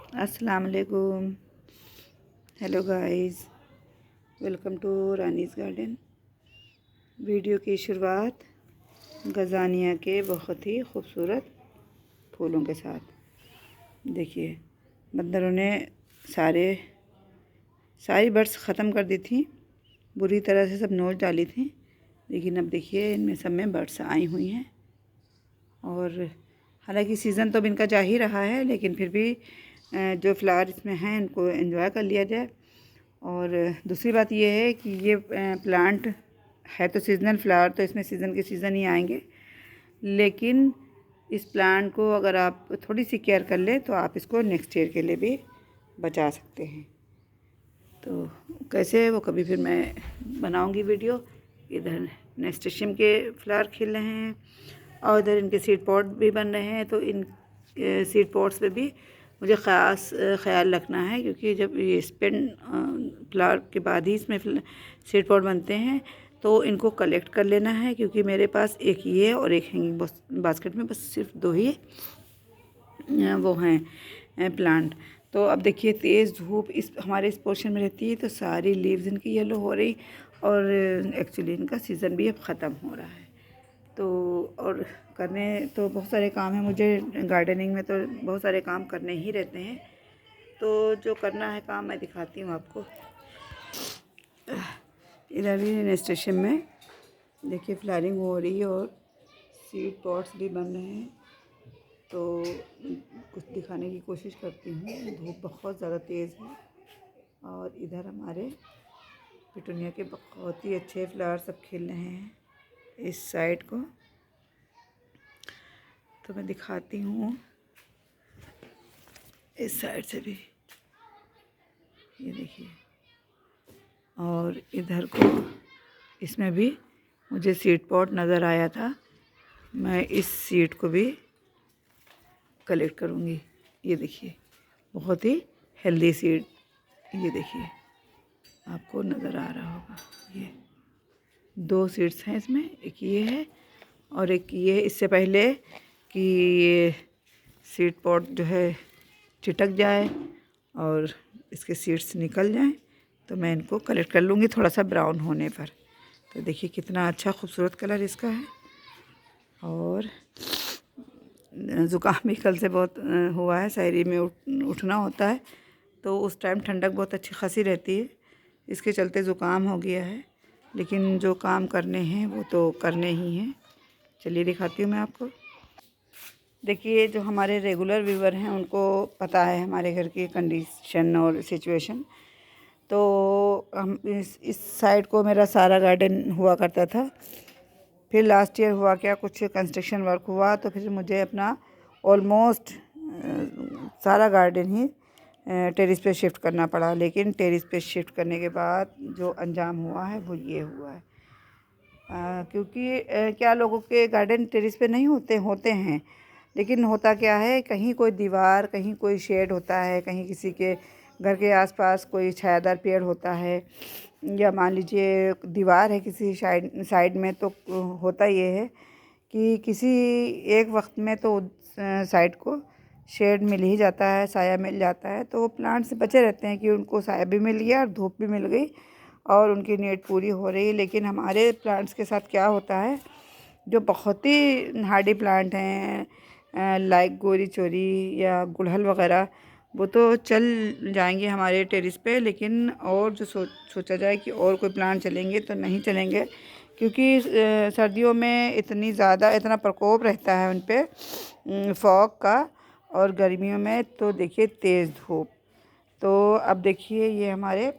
अस्सलाम वालेकुम। Hello guys, welcome to Rani's garden. Video की शुरुआत गज़ानिया के बहुत ही खूबसूरत फूलों के साथ। देखिए, बंदरों ने सारी बर्ड्स ख़त्म कर दी थी, बुरी तरह से सब नोच डाली थी। लेकिन अब देखिए इनमें सब में बर्ड्स आई हुई हैं। और हालांकि सीज़न तो अब इनका जा ही रहा है, लेकिन फिर भी जो फ्लावर इसमें हैं इनको एंजॉय कर लिया जाए। और दूसरी बात ये है कि ये प्लांट है तो सीज़नल फ्लावर, तो इसमें सीज़न के सीज़न ही आएंगे। लेकिन इस प्लांट को अगर आप थोड़ी सी केयर कर लें तो आप इसको नेक्स्ट ईयर के लिए भी बचा सकते हैं। तो कैसे है वो कभी फिर मैं बनाऊंगी वीडियो। इधर नेस्टेशियम के फ्लावर खिल रहे हैं और इधर इनके सीड पॉट भी बन रहे हैं। तो इन सीड पॉट्स पे भी मुझे ख़ास ख्याल रखना है, क्योंकि जब ये स्पेन फ्लावर के बाद ही इसमें सीड पॉट बनते हैं तो इनको कलेक्ट कर लेना है। क्योंकि मेरे पास एक ये और एक हैंगिंग बास्केट में बस सिर्फ 2 ही वो हैं प्लांट। तो अब देखिए तेज़ धूप इस हमारे इस पोर्शन में रहती है तो सारी लीव्स इनकी येलो हो रही, और एक्चुअली इनका सीज़न भी अब ख़त्म हो रहा है। तो और करने तो बहुत सारे काम हैं मुझे, गार्डनिंग में तो बहुत सारे काम करने ही रहते हैं। तो जो करना है काम मैं दिखाती हूँ आपको। इधर भी नेस्टेशियम में देखिए फ्लावरिंग हो रही है और सीड पॉट्स भी बन रहे हैं। तो कुछ दिखाने की कोशिश करती हूँ। धूप बहुत ज़्यादा तेज़ है और इधर हमारे पिटूनिया के बहुत ही अच्छे फ्लावर सब खिल रहे हैं इस साइड को। तो मैं दिखाती हूँ इस साइड से भी, ये देखिए। और इधर को इसमें भी मुझे सीड पॉट नज़र आया था, मैं इस सीड को भी कलेक्ट करूँगी। ये देखिए बहुत ही हेल्दी सीड, ये देखिए आपको नज़र आ रहा होगा। ये 2 सीड्स हैं इसमें, एक ये है और एक ये है। इससे पहले कि ये सीड पॉट जो है चिटक जाए और इसके सीड्स निकल जाएं तो मैं इनको कलेक्ट कर लूँगी थोड़ा सा ब्राउन होने पर। तो देखिए कितना अच्छा खूबसूरत कलर इसका है। और ज़ुकाम भी कल से बहुत हुआ है, शायरी में उठना होता है तो उस टाइम ठंडक बहुत अच्छी खासी रहती है, इसके चलते ज़ुकाम हो गया है। लेकिन जो काम करने हैं वो तो करने ही हैं। चलिए दिखाती हूँ मैं आपको। देखिए जो हमारे रेगुलर व्यूवर हैं उनको पता है हमारे घर की कंडीशन और सिचुएशन। तो हम इस साइड को मेरा सारा गार्डन हुआ करता था। फिर लास्ट ईयर हुआ क्या, कुछ कंस्ट्रक्शन वर्क हुआ तो फिर मुझे अपना ऑलमोस्ट सारा गार्डन ही टेरेस पे शिफ्ट करना पड़ा। लेकिन टेरेस पे शिफ्ट करने के बाद जो अंजाम हुआ है वो ये हुआ है। क्योंकि क्या लोगों के गार्डन टेरेस पे नहीं होते हैं, लेकिन होता क्या है, कहीं कोई दीवार, कहीं कोई शेड होता है, कहीं किसी के घर के आसपास कोई छायादार पेड़ होता है, या मान लीजिए दीवार है किसी साइड में। तो होता ये है कि किसी एक वक्त में तो साइड को शेड मिल ही जाता है, साया मिल जाता है। तो वो प्लांट से बचे रहते हैं कि उनको साया भी मिल गया और धूप भी मिल गई और उनकी नीड पूरी हो रही है। लेकिन हमारे प्लांट्स के साथ क्या होता है, जो बहुत ही हार्डी प्लांट हैं लाइक गोरी चोरी या गुड़हल वगैरह, वो तो चल जाएंगे हमारे टेरेस पे। लेकिन और जो सोचा जाए कि और कोई प्लांट चलेंगे तो नहीं चलेंगे, क्योंकि सर्दियों में इतना प्रकोप रहता है उन पर फॉग का, और गर्मियों में तो देखिए तेज़ धूप। तो अब देखिए ये हमारे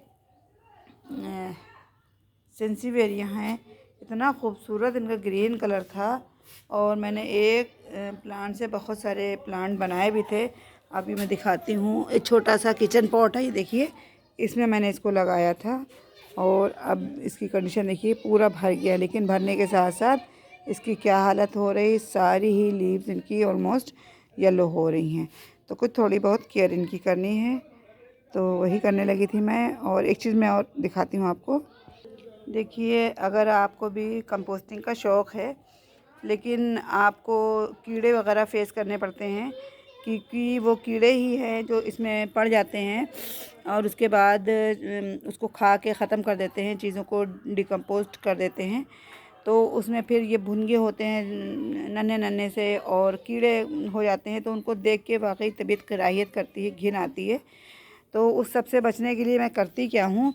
सेंसिवेरिया हैं, इतना खूबसूरत इनका ग्रीन कलर था। और मैंने एक प्लांट से बहुत सारे प्लांट बनाए भी थे। अभी मैं दिखाती हूँ, एक छोटा सा किचन पॉट है, ये देखिए इसमें मैंने इसको लगाया था। और अब इसकी कंडीशन देखिए पूरा भर गया। लेकिन भरने के साथ साथ इसकी क्या हालत हो रही, सारी ही लीव्स इनकी ऑलमोस्ट येलो हो रही हैं। तो कुछ थोड़ी बहुत केयर इनकी करनी है, तो वही करने लगी थी मैं। और एक चीज़ मैं और दिखाती हूँ आपको। देखिए अगर आपको भी कंपोस्टिंग का शौक़ है, लेकिन आपको कीड़े वगैरह फेस करने पड़ते हैं, क्योंकि वो कीड़े ही हैं जो इसमें पड़ जाते हैं और उसके बाद उसको खा के ख़त्म कर देते हैं, चीज़ों को डिकम्पोस्ट कर देते हैं। तो उसमें फिर ये भुनगे होते हैं नन्हे नन्हे से और कीड़े हो जाते हैं, तो उनको देख के वाकई तबीयत कराहियत करती है, घिन आती है। तो उस सब से बचने के लिए मैं करती क्या हूँ,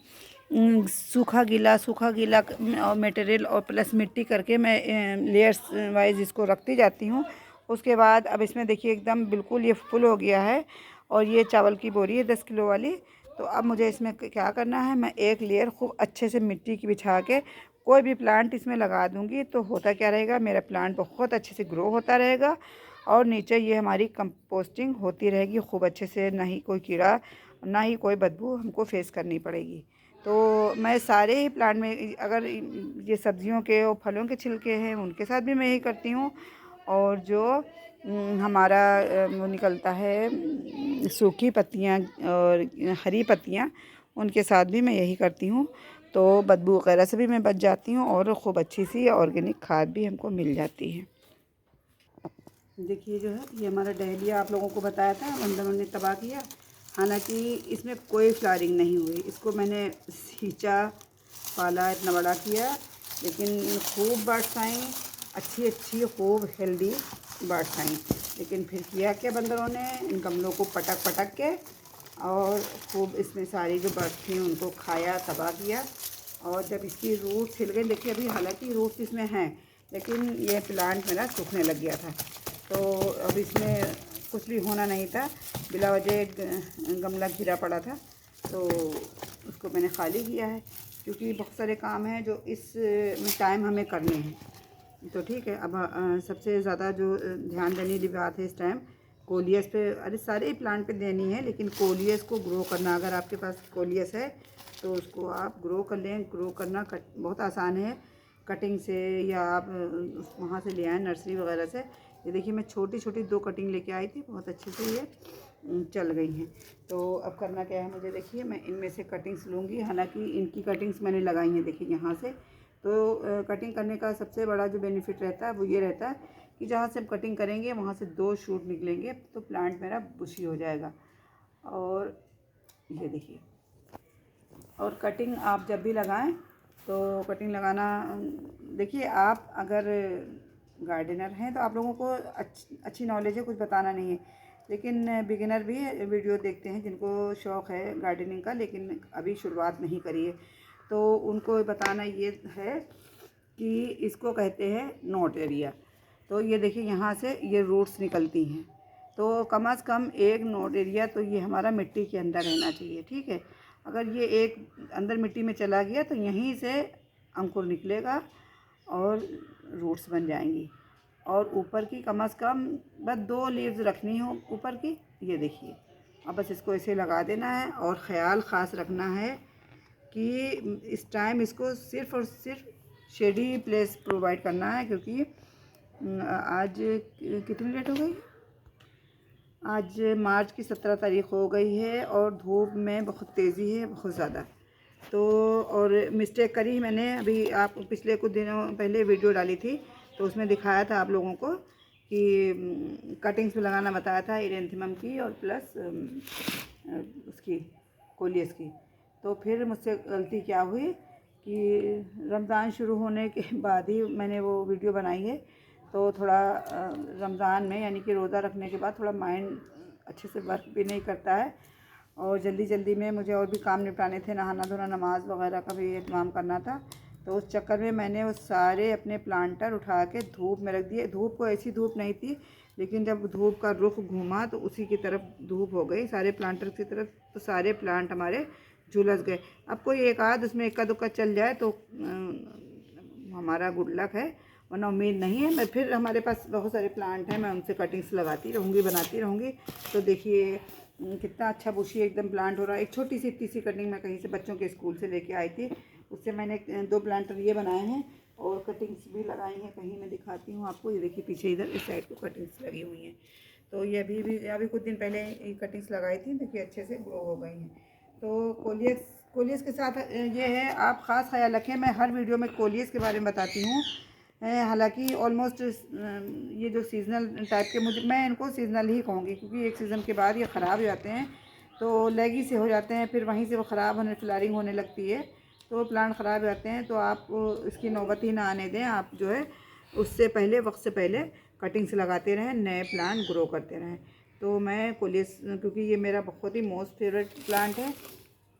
सूखा गीला और मटेरियल और प्लस मिट्टी करके मैं लेयर्स वाइज इसको रखती जाती हूँ। उसके बाद अब इसमें देखिए एकदम बिल्कुल ये फुल हो गया है और ये चावल की बोरी है 10 किलो वाली। तो अब मुझे इसमें क्या करना है, मैं एक लेयर खूब अच्छे से मिट्टी की बिछा के कोई भी प्लांट इसमें लगा दूँगी। तो होता क्या रहेगा, मेरा प्लांट बहुत अच्छे से ग्रो होता रहेगा और नीचे ये हमारी कंपोस्टिंग होती रहेगी खूब अच्छे से, ना ही कोई कीड़ा ना ही कोई बदबू हमको फेस करनी पड़ेगी। तो मैं सारे ही प्लांट में अगर ये सब्जियों के और फलों के छिलके हैं उनके साथ भी मैं यही करती हूँ, और जो हमारा वो निकलता है सूखी पत्तियाँ और हरी पत्तियाँ, उनके साथ भी मैं यही करती हूँ। तो बदबू वगैरह से भी मैं बच जाती हूँ और खूब अच्छी सी ऑर्गेनिक खाद भी हमको मिल जाती है। देखिए जो है ये हमारा डहलिया आप लोगों को बताया था बंदरों ने तबाह किया, हालांकि इसमें कोई फ्लावरिंग नहीं हुई। इसको मैंने सींचा, पाला, इतना बड़ा किया, लेकिन खूब बर्ड्स आई, अच्छी अच्छी खूब हेल्दी बर्ड्स आई। लेकिन फिर किया क्या बंदरों ने, इन गमलों को पटक पटक के और खूब इसमें सारी जो बर्ड्स थी उनको खाया, तबाह किया। और जब इसकी रूट्स हिल गई, देखिए अभी हालांकि रूट्स इसमें हैं, लेकिन ये प्लांट मेरा सूखने लग गया था। तो अब इसमें कुछ भी होना नहीं था, बिला वजह गमला घिरा पड़ा था, तो उसको मैंने खाली किया है, क्योंकि बहुत सारे काम हैं जो इस टाइम हमें करने हैं। तो ठीक है, अब सबसे ज़्यादा जो ध्यान देने की बात है इस टाइम कोलियस पे, अरे सारे ही प्लांट पे देनी है, लेकिन कोलियस को ग्रो करना, अगर आपके पास कोलियस है तो उसको आप ग्रो कर लें। ग्रो करना बहुत आसान है, कटिंग से, या आप वहाँ से ले आएँ नर्सरी वगैरह से। ये देखिए मैं छोटी छोटी 2 कटिंग लेके आई थी, बहुत अच्छे से ये चल गई हैं। तो अब करना क्या है मुझे, देखिए मैं इनमें से कटिंग्स लूँगी, हालांकि इनकी कटिंग्स मैंने लगाई हैं देखिए यहाँ से। तो कटिंग करने का सबसे बड़ा जो बेनिफिट रहता है वो ये रहता है कि जहाँ से हम कटिंग करेंगे वहाँ से 2 शूट निकलेंगे, तो प्लांट मेरा बुशी हो जाएगा। और ये देखिए, और कटिंग आप जब भी लगाएं तो कटिंग लगाना, देखिए आप अगर गार्डनर हैं तो आप लोगों को अच्छी नॉलेज है, कुछ बताना नहीं है, लेकिन बिगिनर भी वीडियो देखते हैं जिनको शौक़ है गार्डनिंग का, लेकिन अभी शुरुआत नहीं करी है, तो उनको बताना ये है कि इसको कहते हैं नोट एरिया। तो ये देखिए यहाँ से ये रूट्स निकलती हैं, तो कम से कम एक नोट एरिया तो ये हमारा मिट्टी के अंदर रहना चाहिए, ठीक है। अगर ये एक अंदर मिट्टी में चला गया तो यहीं से अंकुर निकलेगा और रूट्स बन जाएंगी। और ऊपर की कम से कम बस 2 लीव्स रखनी हो ऊपर की, ये देखिए। अब बस इसको ऐसे लगा देना है और ख़्याल ख़ास रखना है कि इस टाइम इसको सिर्फ़ और सिर्फ शेडी प्लेस प्रोवाइड करना है, क्योंकि आज कितनी डेट हो गई, आज मार्च की 17 तारीख हो गई है और धूप में बहुत तेज़ी है, बहुत ज़्यादा। तो और मिस्टेक करी मैंने, अभी आप पिछले कुछ दिनों पहले वीडियो डाली थी तो उसमें दिखाया था आप लोगों को कि कटिंग्स में लगाना बताया था इरेंथीमम की और प्लस उसकी कोलियस की। तो फिर मुझसे गलती क्या हुई कि रमज़ान शुरू होने के बाद ही मैंने वो वीडियो बनाई है, तो थोड़ा रमज़ान में यानी कि रोज़ा रखने के बाद थोड़ा माइंड अच्छे से वर्क भी नहीं करता है, और जल्दी जल्दी में मुझे और भी काम निपटाने थे, नहाना धोना, नमाज़ वगैरह का भी इंतज़ाम करना था। तो उस चक्कर में मैंने वो सारे अपने प्लांटर उठा के धूप में रख दिए। धूप को ऐसी धूप नहीं थी, लेकिन जब धूप का रुख घूमा तो उसी की तरफ धूप हो गई, सारे प्लांटर की तरफ, तो सारे प्लांट हमारे झुलस गए। अब कोई एक आध उसमें इक्का दुक्का चल जाए तो हमारा गुड लक है, वरना उम्मीद नहीं है। मैं फिर हमारे पास बहुत सारे प्लांट हैं, मैं उनसे कटिंग्स लगाती रहूँगी, बनाती रहूँगी। तो देखिए कितना अच्छा बुशी एकदम प्लांट हो रहा है। एक छोटी सी इतनी सी कटिंग मैं कहीं से बच्चों के स्कूल से लेके आई थी, उससे मैंने 2 प्लांटर ये बनाए हैं और कटिंग्स भी लगाई हैं, कहीं मैं दिखाती हूँ आपको। ये देखिए पीछे इधर इस साइड को कटिंग्स लगी हुई हैं। तो ये अभी कुछ दिन पहले ये कटिंग्स लगाई थी, देखिए अच्छे से ग्रो हो गई हैं। तो कोलियस के साथ ये है, आप ख़ास ख्याल रखें, मैं हर वीडियो में कोलियस के बारे में बताती हूँ हालांकि ऑलमोस्ट ये जो सीज़नल टाइप के, मैं इनको सीज़नल ही कहूँगी, क्योंकि एक सीज़न के बाद ये ख़राब हो जाते हैं, तो लेगी से हो जाते हैं, फिर वहीं से वो ख़राब होने, फ्लावरिंग होने लगती है, तो प्लांट ख़राब हो जाते हैं। तो आप इसकी नौबत ही ना आने दें, आप जो है उससे पहले, वक्त से पहले कटिंग से लगाते रहें, नए प्लांट ग्रो करते रहें। तो मैं कोलियस, क्योंकि ये मेरा बहुत ही मोस्ट फेवरेट प्लांट है,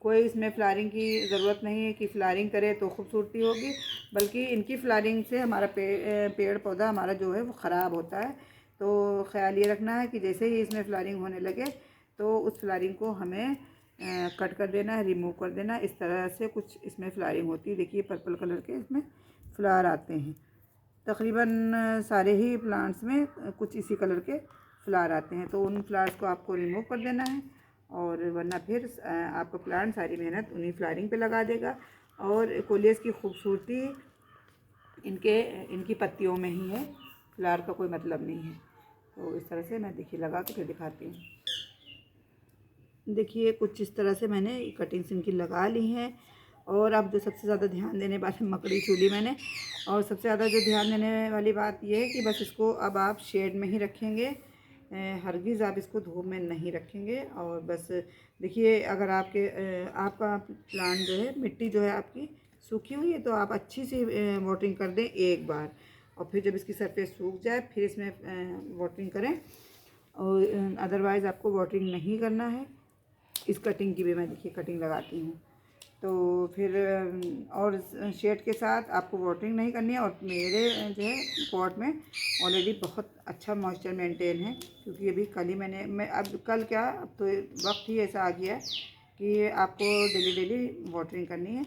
कोई इसमें फ्लावरिंग की ज़रूरत नहीं है कि फ्लावरिंग करे तो खूबसूरती होगी, बल्कि इनकी फ्लावरिंग से हमारा पेड़ पौधा हमारा जो है वो ख़राब होता है। तो ख़्याल ये रखना है कि जैसे ही इसमें फ्लावरिंग होने लगे तो उस फ्लावरिंग को हमें कट कर देना है, रिमूव कर देना। इस तरह से कुछ इसमें फ्लावरिंग होती है। देखिए पर्पल कलर के इसमें फ्लावर आते हैं, तकरीबन सारे ही प्लांट्स में कुछ इसी कलर के फ्लावर आते हैं। तो उन फ्लावर्स को आपको रिमूव कर देना है, और वरना फिर आपका प्लांट सारी मेहनत उन्हीं फ्लावरिंग पे लगा देगा। और कोलियस की खूबसूरती इनकी पत्तियों में ही है, फ्लावर का कोई मतलब नहीं है। तो इस तरह से मैं देखिए लगा के फिर दिखाती हूँ। देखिए कुछ इस तरह से मैंने कटिंग्स इनकी लगा ली हैं। और अब जो सबसे ज़्यादा ध्यान देने वाली मकड़ी चूली मैंने, और सबसे ज़्यादा जो ध्यान देने वाली बात यह है कि बस इसको अब आप शेड में ही रखेंगे, हरगिज़ आप इसको धूप में नहीं रखेंगे। और बस देखिए अगर आपका प्लांट जो है, मिट्टी जो है आपकी सूखी हुई है, तो आप अच्छी सी वाटरिंग कर दें एक बार, और फिर जब इसकी सरफेस सूख जाए फिर इसमें वाटरिंग करें। और अदरवाइज़ आपको वाटरिंग नहीं करना है। इस कटिंग की भी मैं देखिए कटिंग लगाती हूँ, तो फिर और शेड के साथ आपको वाटरिंग नहीं करनी है। और मेरे जो है पॉट में ऑलरेडी बहुत अच्छा मॉइस्चर मेंटेन है, क्योंकि अभी कल ही मैं अब कल क्या, अब तो वक्त ही ऐसा आ गया है कि आपको डेली वाटरिंग करनी है।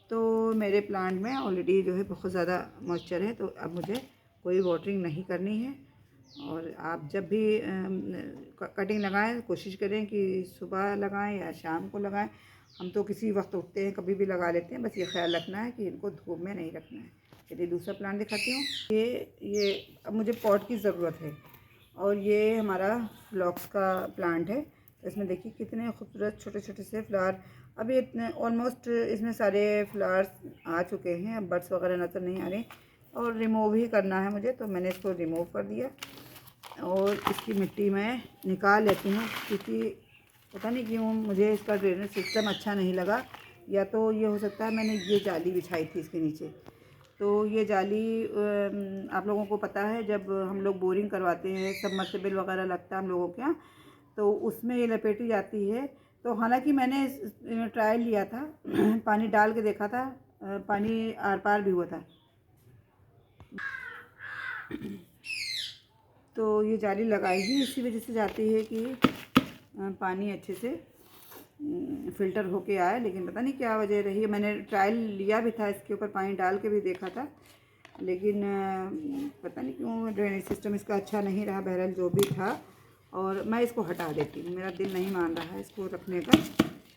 तो मेरे प्लांट में ऑलरेडी जो है बहुत ज़्यादा मॉइस्चर है, तो अब मुझे कोई वाटरिंग नहीं करनी है। और आप जब भी कटिंग लगाएं, कोशिश करें कि सुबह लगाएं या शाम को लगाएं। हम तो किसी वक्त उठते हैं, कभी भी लगा लेते हैं। बस ये ख्याल रखना है कि इनको धूप में नहीं रखना है। चलिए दूसरा प्लांट दिखाती हूँ। ये अब मुझे पॉट की ज़रूरत है, और ये हमारा फ्लॉक्स का प्लांट है। तो इसमें देखिए कितने खूबसूरत छोटे छोटे से फ्लावर, अभी इतने ऑलमोस्ट इसमें सारे फ्लावर्स आ चुके हैं, अब बड्स वगैरह नज़र नहीं आ रहे, और रिमूव ही करना है मुझे, तो मैंने इसको रिमूव कर दिया। और इसकी मिट्टी मैं निकाल लेती हूँ, क्योंकि पता नहीं क्यों मुझे इसका ड्रेनेज सिस्टम अच्छा नहीं लगा। या तो ये हो सकता है मैंने ये जाली बिछाई थी इसके नीचे, तो ये जाली आप लोगों को पता है जब हम लोग बोरिंग करवाते हैं, सबमर्सिबल वगैरह लगता है हम लोगों के यहाँ, तो उसमें ये लपेटी जाती है। तो हालांकि मैंने ट्रायल लिया था पानी डाल के देखा था, पानी आर पार भी हुआ था। तो ये जाली लगाई ही इसी वजह से जाती है कि पानी अच्छे से फ़िल्टर होके आए, लेकिन पता नहीं क्या वजह रही है। मैंने ट्रायल लिया भी था, इसके ऊपर पानी डाल के भी देखा था, लेकिन पता नहीं क्यों ड्रेनेज सिस्टम इसका अच्छा नहीं रहा। बहरहाल जो भी था, और मैं इसको हटा देती हूँ, मेरा दिल नहीं मान रहा है इसको रखने का,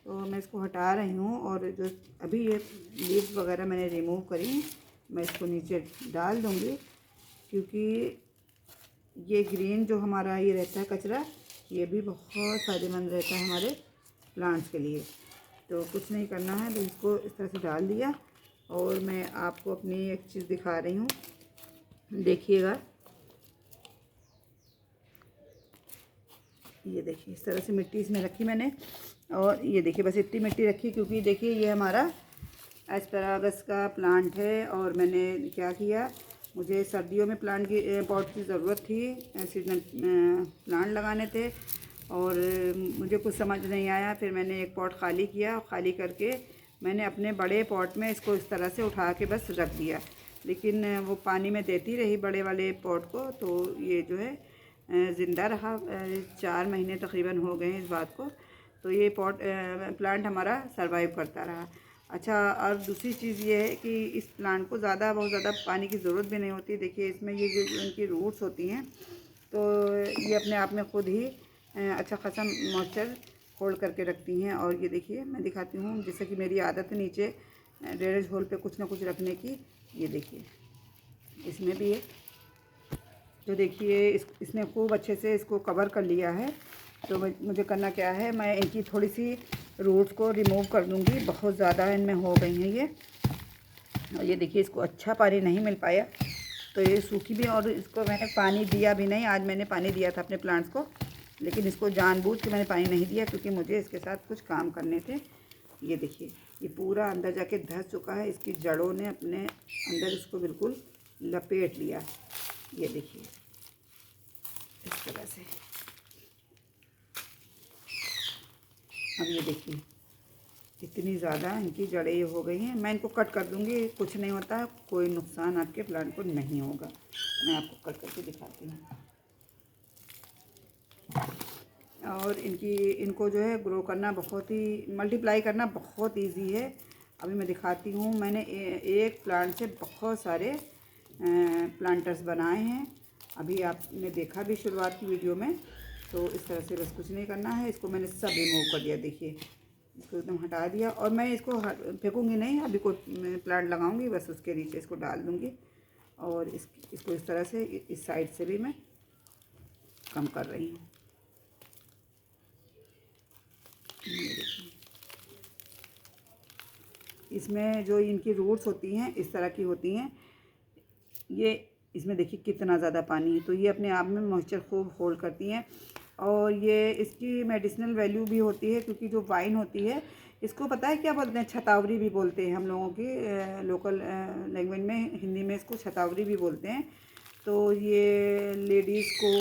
तो मैं इसको हटा रही हूँ। और जो अभी ये लीव्स वगैरह मैंने रिमूव करी, मैं इसको नीचे डाल दूँगी, क्योंकि ये ग्रीन जो हमारा ये रहता है कचरा, ये भी बहुत फ़ायदेमंद रहता है हमारे प्लांट्स के लिए। तो कुछ नहीं करना है, तो इसको इस तरह से डाल दिया। और मैं आपको अपनी एक चीज़ दिखा रही हूँ, देखिएगा। ये देखिए इस तरह से मिट्टी इसमें रखी मैंने, और ये देखिए बस इतनी मिट्टी रखी, क्योंकि देखिए ये हमारा एस्पैरागस का प्लांट है। और मैंने क्या किया, मुझे सर्दियों में पॉट की ज़रूरत थी, सीजनल प्लांट लगाने थे, और मुझे कुछ समझ नहीं आया। फिर मैंने एक पॉट खाली किया, खाली करके मैंने अपने बड़े पॉट में इसको इस तरह से उठा के बस रख दिया। लेकिन वो पानी में देती रही बड़े वाले पॉट को, तो ये जो है ज़िंदा रहा। 4 महीने तकरीबन हो गए इस बात को, तो ये प्लांट हमारा सरवाइव करता रहा। अच्छा, और दूसरी चीज़ ये है कि इस प्लांट को बहुत ज़्यादा पानी की ज़रूरत भी नहीं होती। देखिए इसमें ये जो इनकी रूट्स होती हैं, तो ये अपने आप में ख़ुद ही अच्छा खासा मॉइस्चर होल्ड करके रखती हैं। और ये देखिए मैं दिखाती हूँ, जैसे कि मेरी आदत है नीचे ड्रेनेज होल पे कुछ ना कुछ रखने की। ये देखिए इसमें भी है, तो देखिए इसने खूब अच्छे से इसको कवर कर लिया है। तो मुझे करना क्या है, मैं इनकी थोड़ी सी रूट्स को रिमूव कर दूंगी, बहुत ज़्यादा इनमें हो गई हैं ये। और ये देखिए इसको अच्छा पानी नहीं मिल पाया, तो ये सूखी भी, और इसको मैंने पानी दिया भी नहीं। आज मैंने पानी दिया था अपने प्लांट्स को, लेकिन इसको जानबूझ के मैंने पानी नहीं दिया क्योंकि मुझे इसके साथ कुछ काम करने थे। ये देखिए, ये पूरा अंदर जाके धंस चुका है, इसकी जड़ों ने अपने अंदर इसको बिल्कुल लपेट लिया। ये देखिए इस तरह से। अब ये देखिए इतनी ज़्यादा इनकी जड़ें ये हो गई हैं। मैं इनको कट कर दूँगी, कुछ नहीं होता, कोई नुकसान आपके प्लांट को नहीं होगा। मैं आपको कट करके दिखाती हूँ। और इनको जो है ग्रो करना बहुत ही, मल्टीप्लाई करना बहुत इजी है। अभी मैं दिखाती हूँ। मैंने एक प्लांट से बहुत सारे प्लांटर्स बनाए हैं। अभी आपने देखा भी शुरुआत की वीडियो में। तो इस तरह से बस कुछ नहीं करना है। इसको मैंने सब रिमूव कर दिया, देखिए इसको एकदम हटा दिया। और मैं इसको फेंकूँगी नहीं, अभी कोई प्लांट लगाऊंगी बस उसके नीचे इसको डाल दूँगी। और इसको इस तरह से इस साइड से भी मैं कम कर रही हूँ। इसमें जो इनकी रूट्स होती हैं इस तरह की होती हैं। ये इसमें देखिए कितना ज़्यादा पानी है, तो ये अपने आप में मॉइस्चर खूब होल्ड करती हैं। और ये इसकी मेडिसिनल वैल्यू भी होती है, क्योंकि जो वाइन होती है इसको पता है क्या बोलते हैं, छतावरी भी बोलते हैं हम लोगों की लोकल लैंग्वेज में। हिंदी में इसको छतावरी भी बोलते हैं। तो ये लेडीज़ को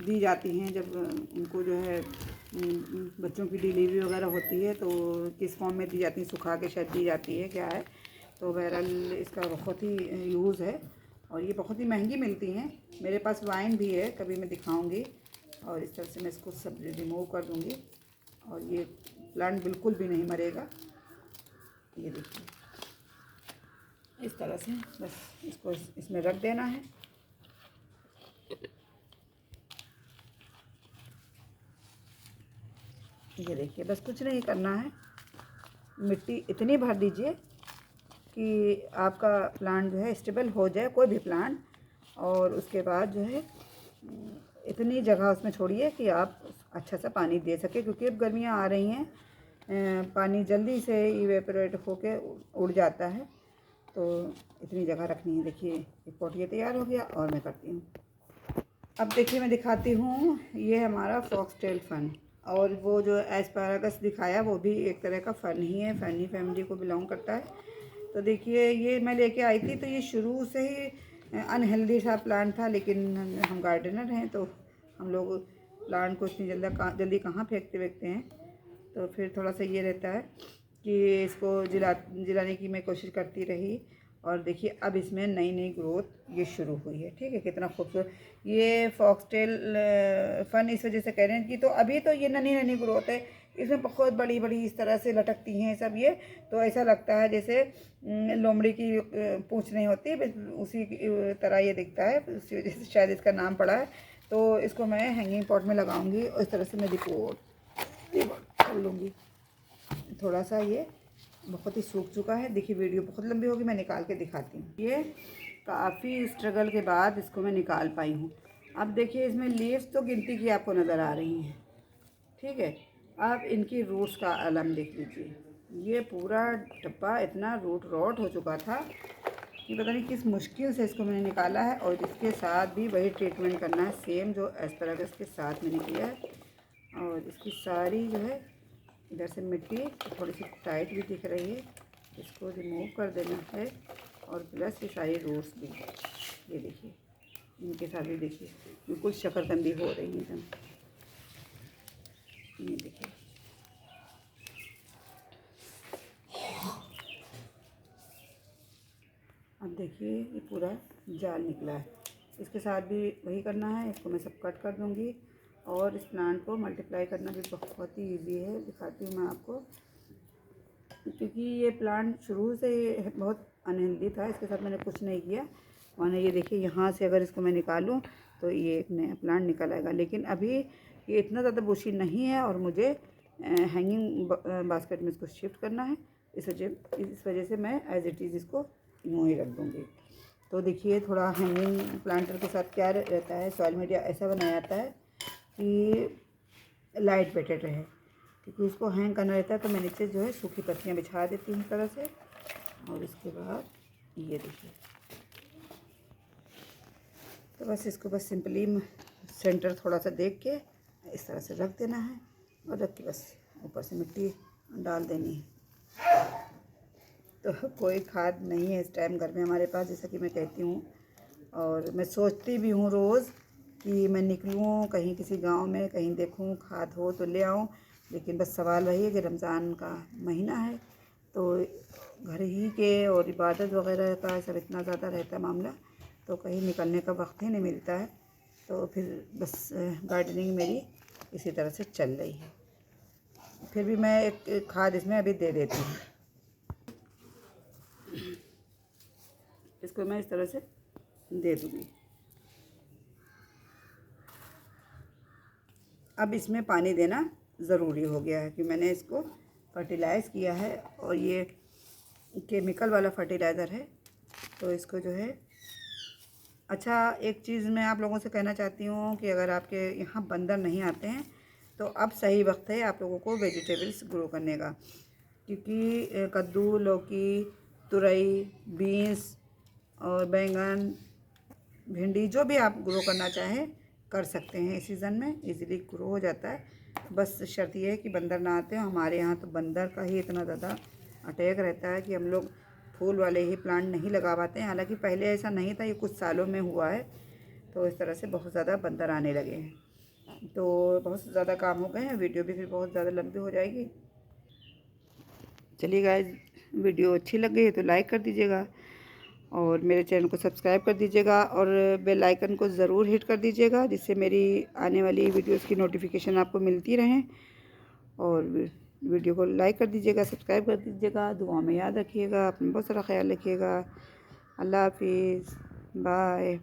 दी जाती हैं जब उनको जो है बच्चों की डिलीवरी वगैरह होती है, तो किस फॉर्म में दी जाती है, सुखा के शायद दी जाती है, क्या है। तो बहरहाल इसका बहुत ही यूज़ है और ये बहुत ही महंगी मिलती हैं। मेरे पास वाइन भी है, कभी मैं दिखाऊंगी। और इस तरह से मैं इसको सब रिमूव कर दूंगी और ये प्लांट बिल्कुल भी नहीं मरेगा। ये देखिए इस तरह से बस इसको इसमें रख देना है। ये देखिए बस कुछ नहीं करना है, मिट्टी इतनी भर दीजिए कि आपका प्लांट जो है स्टेबल हो जाए, कोई भी प्लांट। और उसके बाद जो है इतनी जगह उसमें छोड़िए कि आप अच्छा सा पानी दे सके, क्योंकि अब गर्मियाँ आ रही हैं, पानी जल्दी से इवेपोरेट होके उड़ जाता है। तो इतनी जगह रखनी है। देखिए एक पॉट ये तैयार हो गया और मैं करती हूँ। अब देखिए मैं दिखाती हूँ, ये हमारा फॉक्सटेल फन। और वो जो एस्पैरागस दिखाया वो भी एक तरह का फ़न ही है, फ़नी फैमिली को बिलोंग करता है। तो देखिए ये मैं लेके आई थी, तो ये शुरू से ही अनहेल्दी सा प्लांट था, लेकिन हम गार्डनर हैं तो हम लोग प्लांट को इतनी जल्दी कहाँ फेंकते हैं। तो फिर थोड़ा सा ये रहता है कि इसको जिलाने की मैं कोशिश करती रही। और देखिए अब इसमें नई नई ग्रोथ ये शुरू हुई है। ठीक है, कितना खूबसूरत ये फॉक्सटेल फन इस वजह से कह रहे हैं कि तो अभी तो ये ननी ननी ग्रोथ है, इसमें बहुत बड़ी बड़ी इस तरह से लटकती हैं सब ये। तो ऐसा लगता है जैसे लोमड़ी की पूँछ नहीं होती, उसी तरह ये दिखता है, उसी वजह से शायद इसका नाम पड़ा है। तो इसको मैं हैंगिंग पॉट में लगाऊंगी और इस तरह से मैं कर लूँगी। थोड़ा सा ये बहुत ही सूख चुका है। देखिए वीडियो बहुत लंबी होगी, मैं निकाल के दिखाती हूँ। ये काफ़ी स्ट्रगल के बाद इसको मैं निकाल पाई हूँ। अब देखिए इसमें लीव्स तो गिनती की आपको नज़र आ रही हैं। ठीक है, अब इनकी रूट्स का आलम देख लीजिए। ये पूरा डब्बा इतना रूट रॉट हो चुका था कि पता नहीं किस मुश्किल से इसको मैंने निकाला है। और इसके साथ भी वही ट्रीटमेंट करना है सेम जो एस्पैरागस के साथ मैंने किया है। और इसकी सारी जो है इधर से मिट्टी थोड़ी सी टाइट भी दिख रही है, इसको रिमूव कर देना है। और प्लस ये सारी रूट्स भी, ये देखिए इनके साथ भी देखिए बिल्कुल शकरकंदी हो रही है एकदम। ये देखिए अब देखिए ये पूरा जाल निकला है। इसके साथ भी वही करना है, इसको मैं सब कट कर दूँगी। और इस प्लांट को मल्टीप्लाई करना भी बहुत ही इजी है, दिखाती हूँ मैं आपको। क्योंकि ये प्लांट शुरू से बहुत अनहेल्दी था, इसके साथ मैंने कुछ नहीं किया। मैंने ये देखिए यहाँ से अगर इसको मैं निकालूँ तो ये एक नया प्लांट निकल आएगा। लेकिन अभी ये इतना ज़्यादा बुशी नहीं है और मुझे हैंगिंग बास्केट में इसको शिफ्ट करना है। इस वजह से मैं एज इट इज़ इसको यूँ ही रख दूँगी। तो देखिए थोड़ा हैंगिंग प्लांटर के साथ क्या रहता है, सॉइल मीडिया ऐसा बनाया जाता है कि लाइट वेटेड रहे, क्योंकि उसको हैंग करना रहता है। तो मैं नीचे जो है सूखी पत्तियाँ बिछा देती हूँ इस तरह से। और इसके बाद ये देखिए तो बस इसको बस सिंपली सेंटर थोड़ा सा देख के इस तरह से रख देना है और रख के बस ऊपर से मिट्टी डाल देनी है। तो कोई खाद नहीं है इस टाइम घर में हमारे पास, जैसा कि मैं कहती हूँ। और मैं सोचती भी हूँ रोज़ कि मैं निकलूँ कहीं किसी गांव में, कहीं देखूँ खाद हो तो ले आऊँ, लेकिन बस सवाल वही है कि रमज़ान का महीना है तो घर ही के और इबादत वगैरह का सब इतना ज़्यादा रहता है मामला, तो कहीं निकलने का वक्त ही नहीं मिलता है। तो फिर बस गार्डनिंग मेरी इसी तरह से चल रही है। फिर भी मैं एक खाद इसमें अभी दे देती हूँ। इसको मैं इस तरह से दे दूँगी। अब इसमें पानी देना ज़रूरी हो गया है कि मैंने इसको फर्टिलाइज़ किया है और ये केमिकल वाला फर्टिलाइज़र है, तो इसको जो है अच्छा। एक चीज़ मैं आप लोगों से कहना चाहती हूँ कि अगर आपके यहाँ बंदर नहीं आते हैं तो अब सही वक्त है आप लोगों को वेजिटेबल्स ग्रो करने का, क्योंकि कद्दू, लौकी, तुरई, बीन्स और बैंगन, भिंडी जो भी आप ग्रो करना चाहें कर सकते हैं। इस सीज़न में इजीली ग्रो हो जाता है। बस शर्त ये है कि बंदर ना आते हो। हमारे यहाँ तो बंदर का ही इतना ज़्यादा अटैक रहता है कि हम लोग फूल वाले ही प्लांट नहीं लगा पाते हैं। हालांकि पहले ऐसा नहीं था, ये कुछ सालों में हुआ है। तो इस तरह से बहुत ज़्यादा बंदर आने लगे हैं। तो बहुत ज़्यादा काम हो गए हैं, वीडियो भी फिर बहुत ज़्यादा लंबी हो जाएगी। चलिए गाइस, वीडियो अच्छी लग गई है तो लाइक कर दीजिएगा और मेरे चैनल को सब्सक्राइब कर दीजिएगा और बेल आइकन को ज़रूर हिट कर दीजिएगा, जिससे मेरी आने वाली वीडियोस की नोटिफिकेशन आपको मिलती रहें। और वीडियो को लाइक कर दीजिएगा, सब्सक्राइब कर दीजिएगा, दुआ में याद रखिएगा, अपना बहुत सारा ख्याल रखिएगा। अल्लाह हाफिज़, बाय।